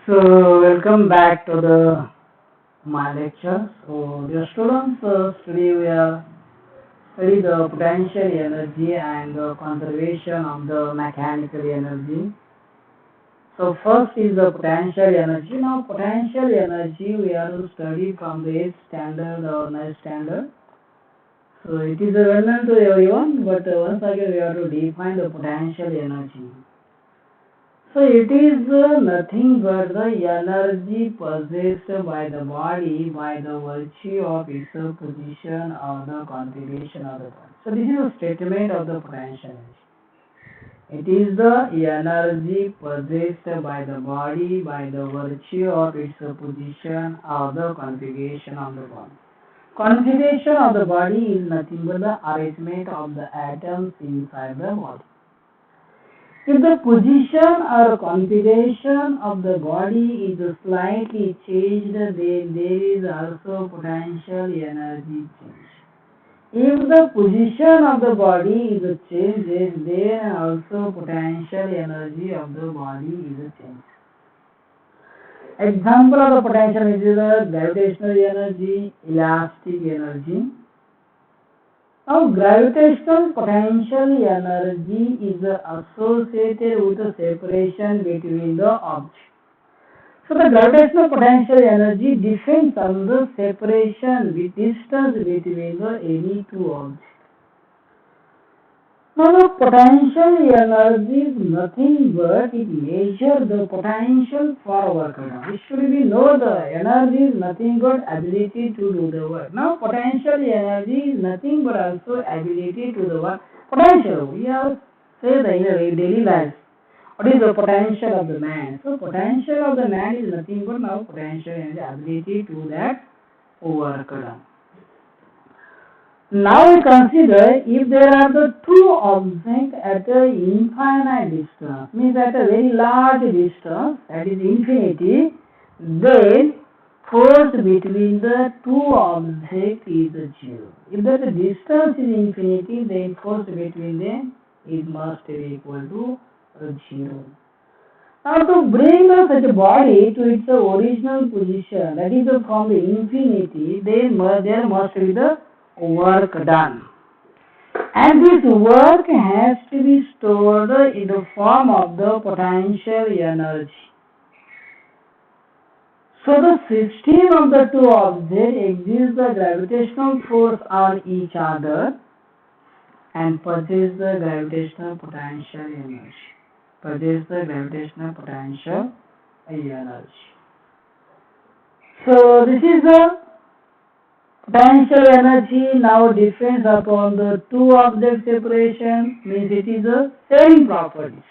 So welcome back to the my lecture. So dear students, today we are study the potential energy and the conservation of the mechanical energy. So first is the potential energy. Now potential energy we are to study from the 8th standard or 9th standard. So it is well known to everyone, but once again we have to define the potential energy. So it is nothing but the energy possessed by the body by the virtue of its position or the configuration of the body. So this is a statement of the potential energy. It is the energy possessed by the body by the virtue of its position or the configuration of the body. Configuration of the body is nothing but the arrangement of the atoms inside the body. If the position or configuration of the body is slightly changed, then there is also potential energy change. If the position of the body is changed, then also potential energy of the body is changed. Example of the potential energy is the gravitational energy, elastic energy. Now, gravitational potential energy is associated with the separation between the objects. So, the gravitational potential energy depends on the separation with distance between the any two objects. Now, the potential energy is nothing but it measures the potential for work done. It should be know the energy is nothing but ability to do the work. Now, potential energy is nothing but also ability to the work. Potential, we have say the in our daily life. What is the potential of the man? So, potential of the man is nothing but now potential energy ability to that work done. Now we consider if there are the two objects at an infinite distance, means at a very large distance, that is infinity, then force between the two objects is 0. If that distance is infinity, then force between them it must be equal to 0. Now to bring such a body to its original position, that is from the infinity, then there must be the work done, and this work has to be stored in the form of the potential energy. So the system of the two objects exerts the gravitational force on each other and possess the gravitational potential energy. So this is the potential energy now depends upon the two object separation, means it is the same properties.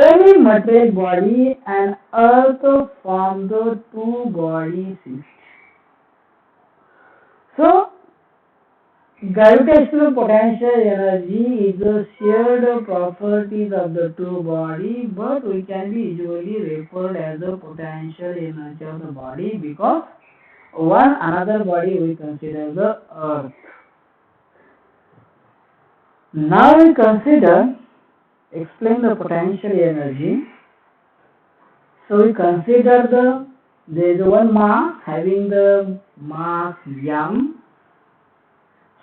Any material body and earth form the two body system. So, gravitational potential energy is the shared properties of the two body, but we can be usually referred as the potential energy of the body because one another body we consider the earth. Now we explain the potential energy. So we consider there is one mass having the mass m.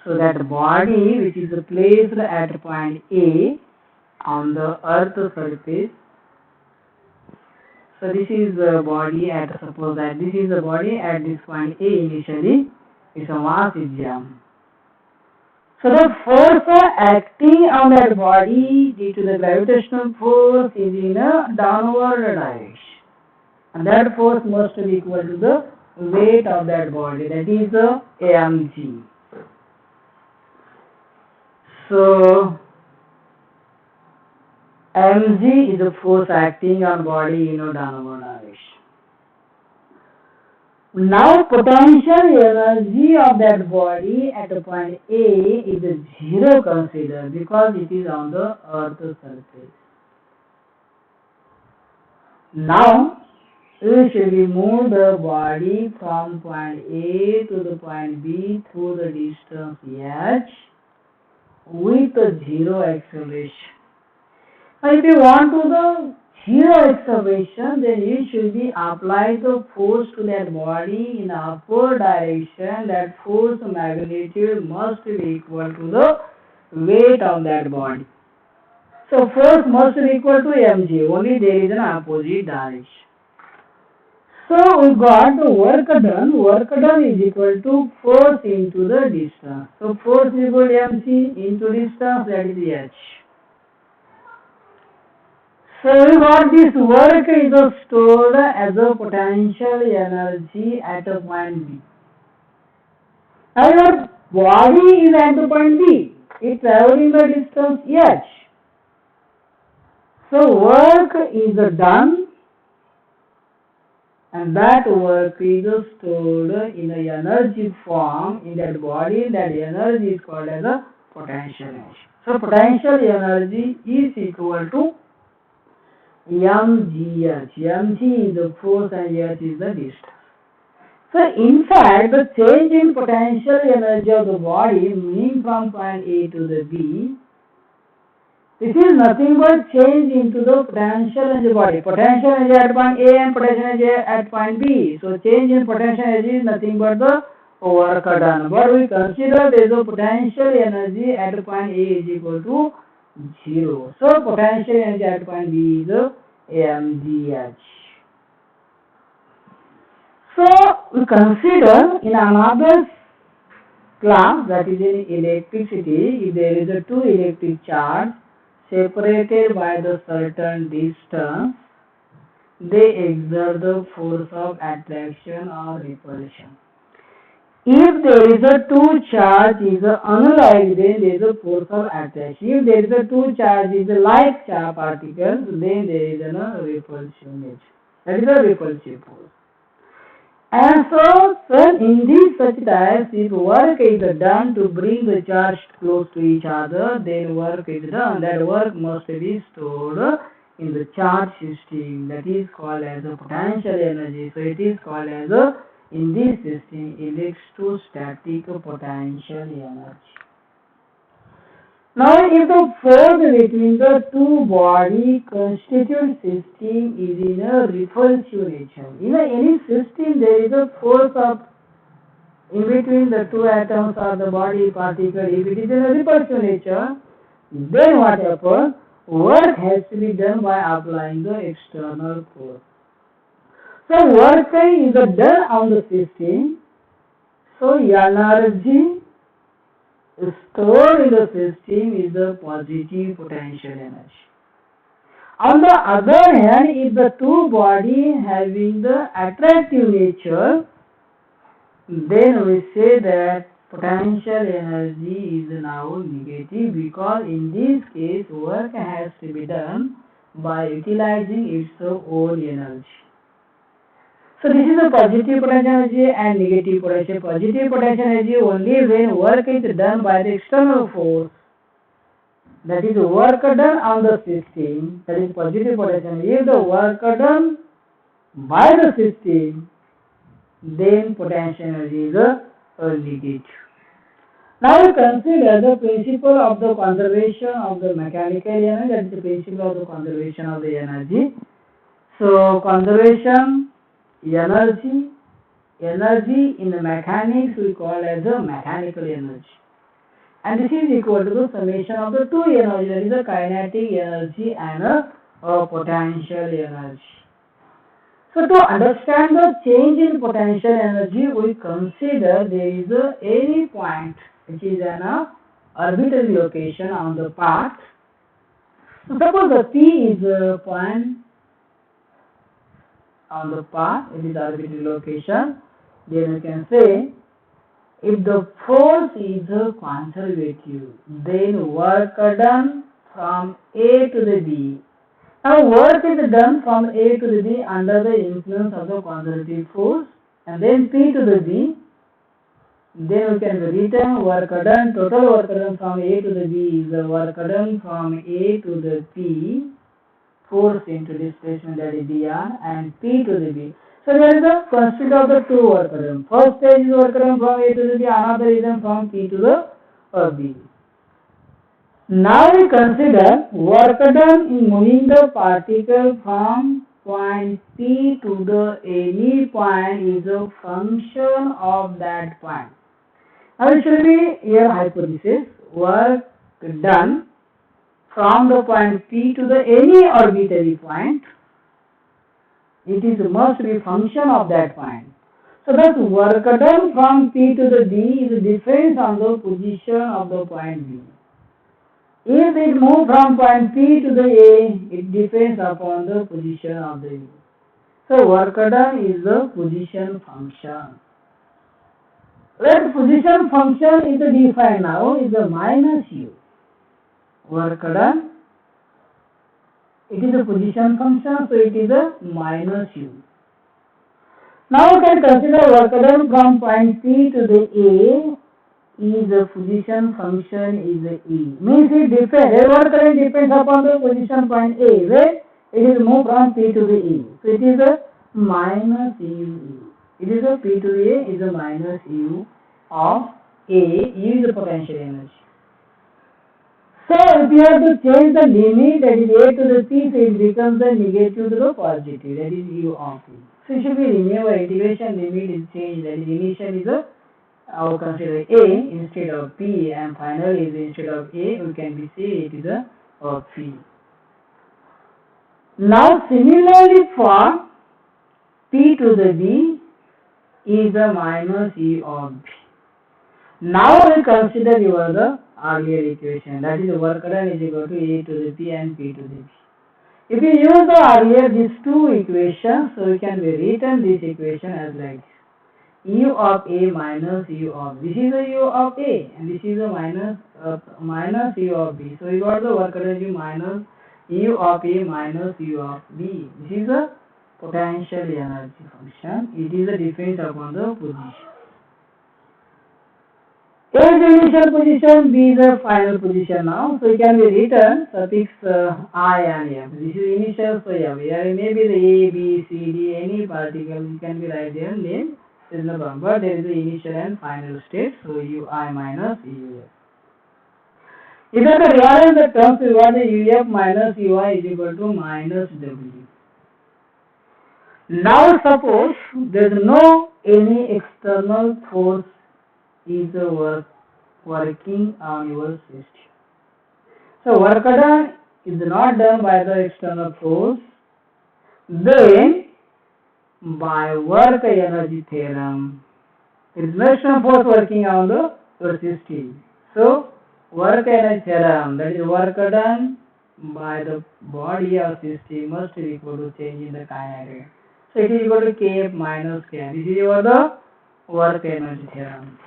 So that body which is placed at point A on the earth surface. So this is the body at, suppose that this is the body at this point A initially, its mass is m. So the force acting on that body due to the gravitational force is in a downward direction. And that force must be equal to the weight of that body, that is the mg. So mg is the force acting on body in a downward direction. Now potential energy of that body at the point A is 0 considered because it is on the earth surface. Now we should move the body from point A to the point B through the distance h with a 0 acceleration. Now if you want to zero acceleration, then you should be apply the force to that body in the upward direction. That force magnitude must be equal to the weight of that body. So force must be equal to mg, only there is an opposite direction. So we got the work done. Work done is equal to force into the distance. So force is equal to mc into distance, that is h. So we got this work is stored as a potential energy at a point B. Now your body is at the point B. It's traveling the distance h. So work is done, and that work is stored in a energy form in that body. That energy is called as a potential energy. So potential energy is equal to mgh. Mg is the force and h is the distance. So in fact, the change in potential energy of the body moving from point A to the B, this is nothing but change into the potential energy body. Potential energy at point A and potential energy at point B. So change in potential energy is nothing but the work done. But we consider there is a potential energy at point A is equal to 0. So potential energy at point B is mgh. So we consider in another class, that is in electricity, if there is a two electric charge separated by the certain distance, they exert the force of attraction or repulsion. If there is a two charge is unlike, then there is a force of attraction. If there is a two charge is like charge particles, then there is a repulsion nature. That is a repulsive force. And so in these such types, if work is done to bring the charge close to each other, then work is done. That work must be stored in the charge system. That is called as a potential energy. So it is called as in this system electrostatic potential energy. Now, if the force between the two body constituent system is in a repulsive nature, in any system there is a force of in between the two atoms or the body particle. If it is in a repulsive nature, then what happens? Work has to be done by applying the external force. So work is done on the system. So energy stored in the system is the positive potential energy. On the other hand, if the two bodies having the attractive nature, then we say that potential energy is now negative, because in this case work has to be done by utilizing its own energy. So this is a positive potential energy and negative potential. Positive potential energy only when work is done by the external force. That is work done on the system. That is positive potential. If the work done by the system, then potential energy is negative. Now we consider the principle of the conservation of the mechanical energy. That is the principle of the conservation of the energy. So conservation energy in the mechanics we call as a mechanical energy, and this is equal to the summation of the two energy, that is a kinetic energy and a potential energy. So to understand the change in potential energy, we consider there is any point which is an arbitrary location on the path. So suppose the P is a point on the path, it is arbitrary location, then we can say if the force is conservative, then work done from A to the B. Now work is done from A to the B under the influence of the conservative force, and then P to the B. Then we can return work done, total work done from A to the B is the work done from A to the P, force into displacement, that is dr, and P to the B. So there is a constant of the two work done. First stage is work done from A to the B, another is done from P to the B. Now we consider work done in moving the particle from point P to the any point is a function of that point. Now it should be your hypothesis. Work done from the point P to the any arbitrary point, it is must be function of that point. So thus work done from P to the D is depends on the position of the point B. If it moves from point P to the A, it depends upon the position of the U. So work done is the position function. Let position function is defined now is a minus U. Work done, it is a position function, so it is a minus U. Now we can consider work done from point P to the A is a position function is a E. Means it depends, work done depends upon the position point A, where it is moved from P to the E. So it is a minus U. It is a P to the A is a minus U of A. U is the potential energy. So if you have to change the limit, that is A to the P, so it becomes the negative to the positive, that is U of P. So it should be remember integration limit is changed, that is initial is a I will consider A instead of P, and final is instead of A we can be say it is a P. Now similarly for P to the D is a minus E of B. Now we consider your the earlier equation, that is work done is equal to A to the P and P to the B. If you use the earlier these two equations, so we can be written this equation as like this. U of A minus U of B. This is a U of A and this is a minus U of B. So we got the work energy minus U of A minus U of B. This is a potential energy function. It is a depends upon the position. A is the initial position, B is the final position now. So it can be written suffix I and M. This is initial, so yeah, here maybe the A, B, C, D, any particle you can be write their name. There is no problem, but there is the initial and final state, so UI minus UF. If you have to rearrange the terms, you got the UF minus UI is equal to minus W. Now suppose there is no any external force is working on your system. So work done is not done by the external force, then by work energy theorem, there is no external force working on the your system. So work energy theorem, that is work done by the body or system must be equal to change in the kinetic. So it is equal to Kf minus Ki. This is your the work energy theorem.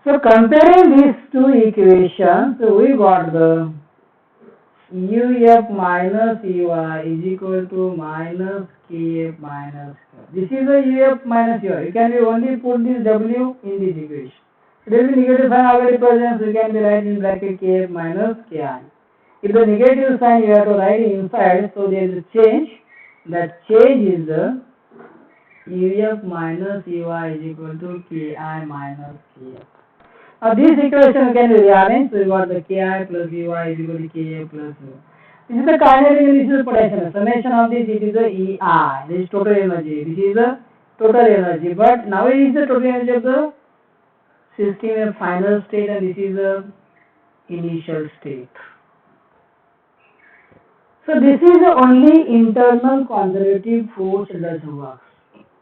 So comparing these two equations, so we got the UF minus UI is equal to minus Kf minus Ki. This is the UF minus UI. You can be only put this W in this equation. So there is a negative sign already present, so you can be write in bracket Kf minus Ki. If the negative sign you have to write inside, so there is a change. That change is the UF minus UI is equal to Ki minus Kf. Now this equation can be rearranged, so you got the Ki plus Ui is equal to Ka plus U. This is the kinetic and this is the potential. Summation of this, it is the EI. This is total energy. This is the total energy. But now it is the total energy of the system in final state and this is the initial state. So this is the only internal conservative force that works.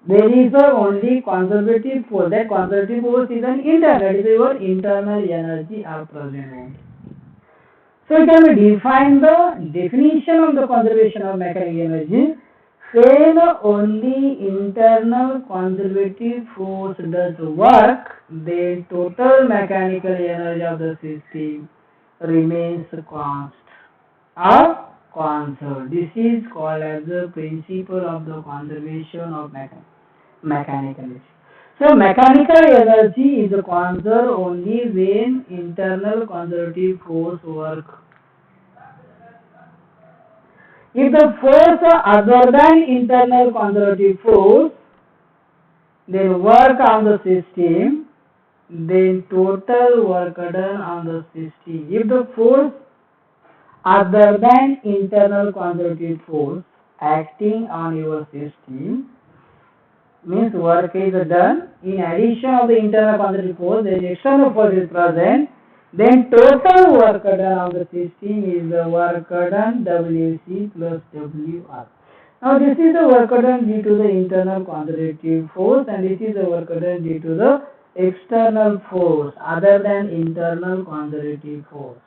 There is a only conservative force. That conservative force is an internal. That is your internal energy are present. So we can define the definition of the conservation of mechanical energy. When only internal conservative force does work, then total mechanical energy of the system remains constant or conserved. This is called as the principle of the conservation of mechanical energy. So mechanical energy is conserved only when internal conservative force work. If the force other than internal conservative force then work on the system, then total work done on the system. If the force other than internal conservative force acting on your system means work is done in addition of the internal conservative force, then external force is present, then total work done on the system is the work done WC plus WR. Now this is the work done due to the internal conservative force and this is the work done due to the external force other than internal conservative force.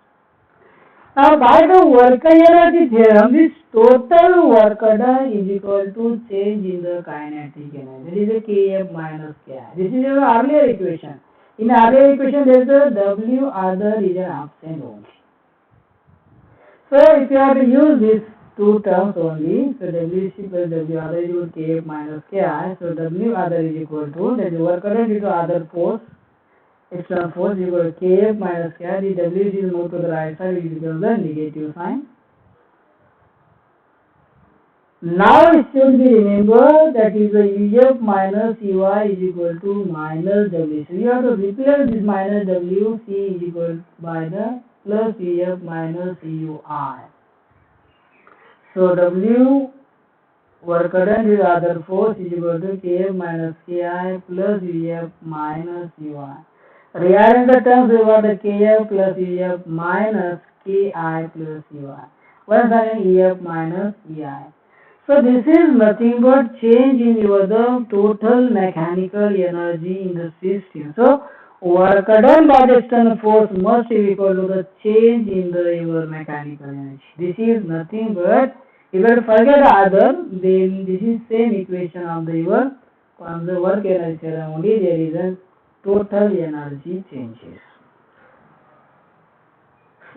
Now by the work energy theorem, this total work done is equal to change in the kinetic energy. That is a Kf minus Ki. This is your earlier equation. In the earlier equation there is a W other is an absent only. So if you have to use these two terms only, so WC plus W other is equal to Kf minus Ki. So W other is equal to, that is work done due to other force, external force is equal to Kf minus Ki. The WC is moved to the right side, which becomes the negative sign. Now it should be remembered that is the Uf minus Ui is equal to minus W. So you have to replace this minus W, C is equal by the plus Uf minus Ui. So W work done with other force is equal to Kf minus Ki plus Uf minus Ui. Rearrange the terms, we got the Kf plus Uf minus Ki plus Ui. Once again Ef minus Ei. So this is nothing but change in your the total mechanical energy in the system. So work done by the external force must be equal to the change in the your mechanical energy. This is nothing but, if you forget the other, then this is same equation of the your on the work energy theorem only, there is a total energy changes.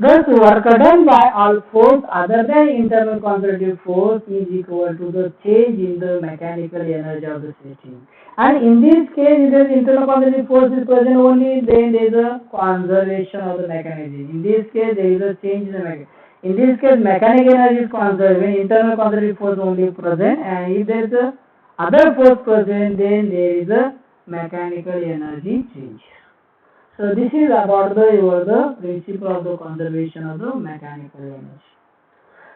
Thus, work done by all force other than internal conservative force is equal to the change in the mechanical energy of the system. And in this case, if the internal conservative force is present only, then there is a conservation of the mechanical energy. In this case, there is a change in the mechanical. In this case, mechanical energy is conserved when internal conservative force only present, and if there is a other force present, then there is a mechanical energy change. So this is about the principle of the conservation of the mechanical energy.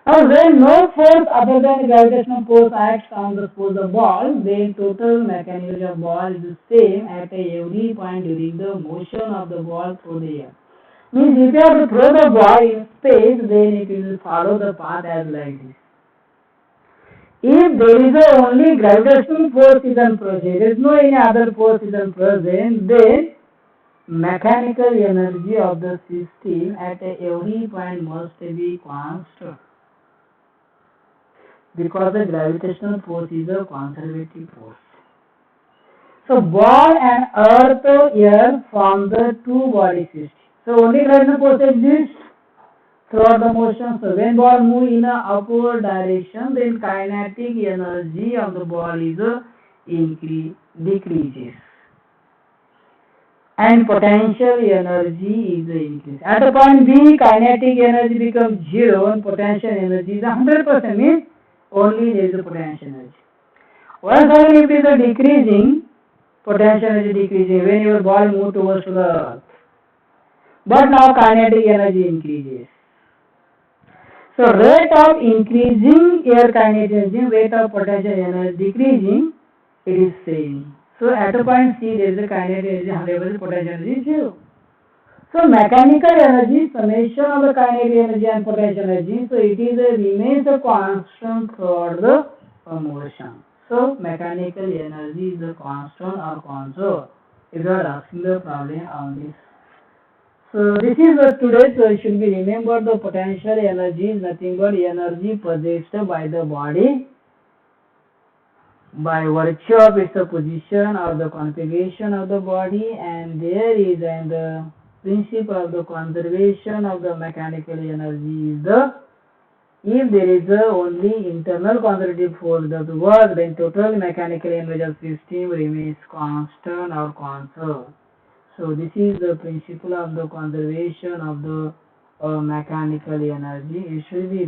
Now when no force other than gravitational force acts on the ball, then total mechanical energy of ball is the same at every point during the motion of the ball through the air. Means if you have to throw the ball in space, then it will follow the path as like this. If there is only gravitational force is present, there is no any other force is present, then mechanical energy of the system at every point must be constant, because the gravitational force is a conservative force. So ball and earth air form the two body system. So only gravitational force exists throughout the motion. So when ball move in a upward direction, then kinetic energy of the ball is decreases, and potential energy is increased. At the point B, kinetic energy becomes 0 and potential energy is 100%, means only there is a potential energy. Once again, if it is a decreasing, potential energy decreasing when your ball moves towards the earth. But now kinetic energy increases. So rate of increasing air kinetic energy, rate of potential energy decreasing, it is same. So at a point C, there is a kinetic energy 100%, potential energy is 0. So mechanical energy, summation of the kinetic energy and potential energy, so it is remains a constant throughout the motion. So mechanical energy is a constant or conserved. If you are asking the problem on this. So this is what today, so it should be remembered, the potential energy is nothing but energy possessed by the body by virtue of its position or the configuration of the body, and there is the principle of the conservation of the mechanical energy is the, if there is only internal conservative force that work, then total mechanical energy of system remains constant or conserved. So this is the principle of the conservation of the mechanical energy. It should be